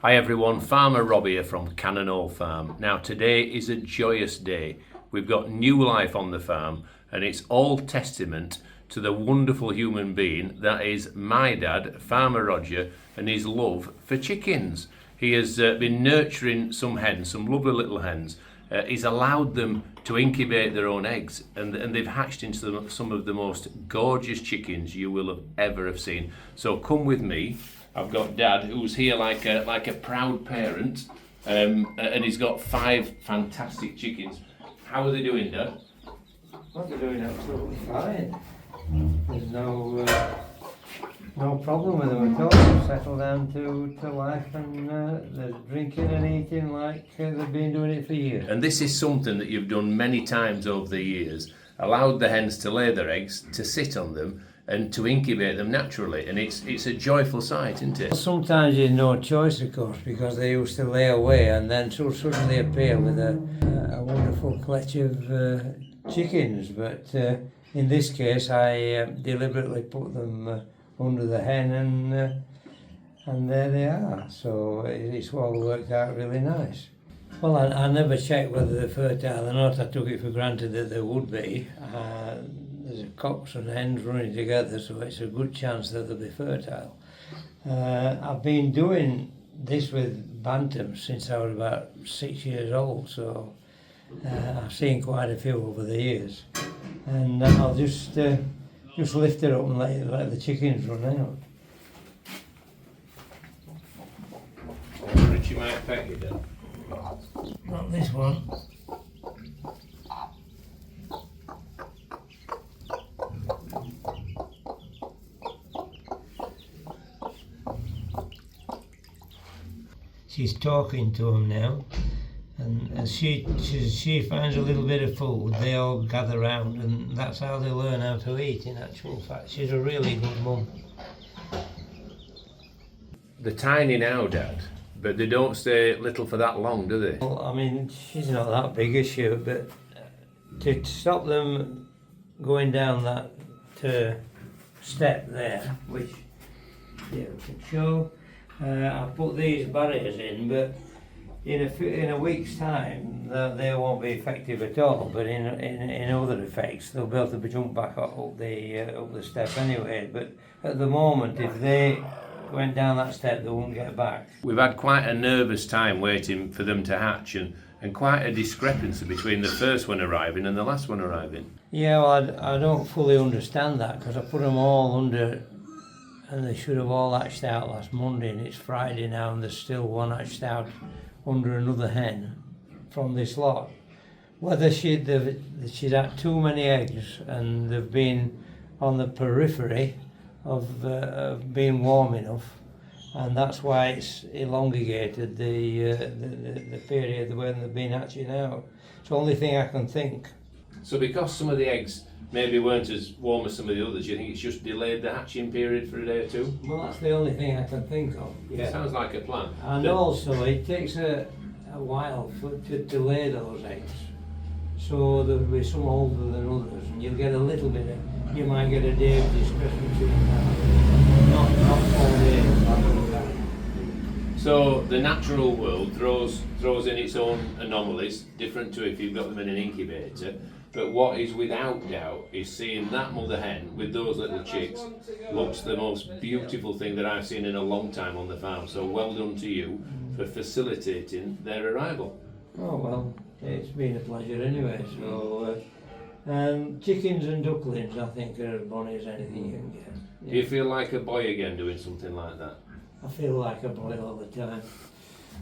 Hi everyone, Farmer Rob here from Cannon Farm. Now today is a joyous day. We've got new life on the farm and it's all testament to the wonderful human being that is my dad, Farmer Roger, and his love for chickens. He has been nurturing some hens, some lovely little hens. He's allowed them to incubate their own eggs and they've hatched into some of the most gorgeous chickens you will have ever have seen. So come with me. I've got Dad, who's here like a proud parent, and he's got 5 fantastic chickens. How are they doing, Dad? Well, they're doing absolutely fine. There's no problem with them at all. They've settled down to life and they're drinking and eating like they've been doing it for years. And this is something that you've done many times over the years, allowed the hens to lay their eggs, to sit on them, and to incubate them naturally, and it's a joyful sight, isn't it? Sometimes there's no choice, of course, because they used to lay away and then suddenly appear with a wonderful clutch of chickens. But in this case, I deliberately put them under the hen, and there they are. So it's all worked out really nice. Well, I never checked whether they're fertile or not. I took it for granted that they would be. There's cocks and hens running together, so it's a good chance that they'll be fertile. I've been doing this with bantams since I was about 6 years old, so I've seen quite a few over the years. And I'll just lift it up and let the chickens run out. Richie might peck you, Dad. Not this one. She's talking to him now, and as she finds a little bit of food, they all gather round, and that's how they learn how to eat. In actual fact, she's a really good mum. They're tiny now, Dad, but they don't stay little for that long, do they? Well, I mean, she's not that big, is she? But to stop them going down that step there, which you can show. I've put these barriers in, but in a week's time they won't be effective at all. But in other effects, they'll be able to jump back up the step anyway. But at the moment, if they went down that step, they won't get back. We've had quite a nervous time waiting for them to hatch, and quite a discrepancy between the first one arriving and the last one arriving. Yeah, well, I don't fully understand that because I put them all under. And they should have all hatched out last Monday, and it's Friday now, and there's still one hatched out under another hen from this lot. Whether she'd had too many eggs and they've been on the periphery of being warm enough, and that's why it's elongated the period when they've been hatching out. It's the only thing I can think. So because some of the eggs maybe weren't as warm as some of the others, you think it's just delayed the hatching period for a day or two? Well, that's the only thing I can think of. Yeah. Sounds like a plan. And also, it takes a while to lay those eggs. So there'll be some older than others, and you'll get a little bit of, you might get a day of discrepancy in that. Not 4 days. So the natural world throws in its own anomalies, different to if you've got them in an incubator. But what is without doubt is seeing that mother hen with those little chicks looks the most beautiful thing that I've seen in a long time on the farm. So well done to you for facilitating their arrival. Oh well, it's been a pleasure anyway. So chickens and ducklings, I think, are as bonny as anything you can get. Do you feel like a boy again doing something like that? I feel like a boy all the time.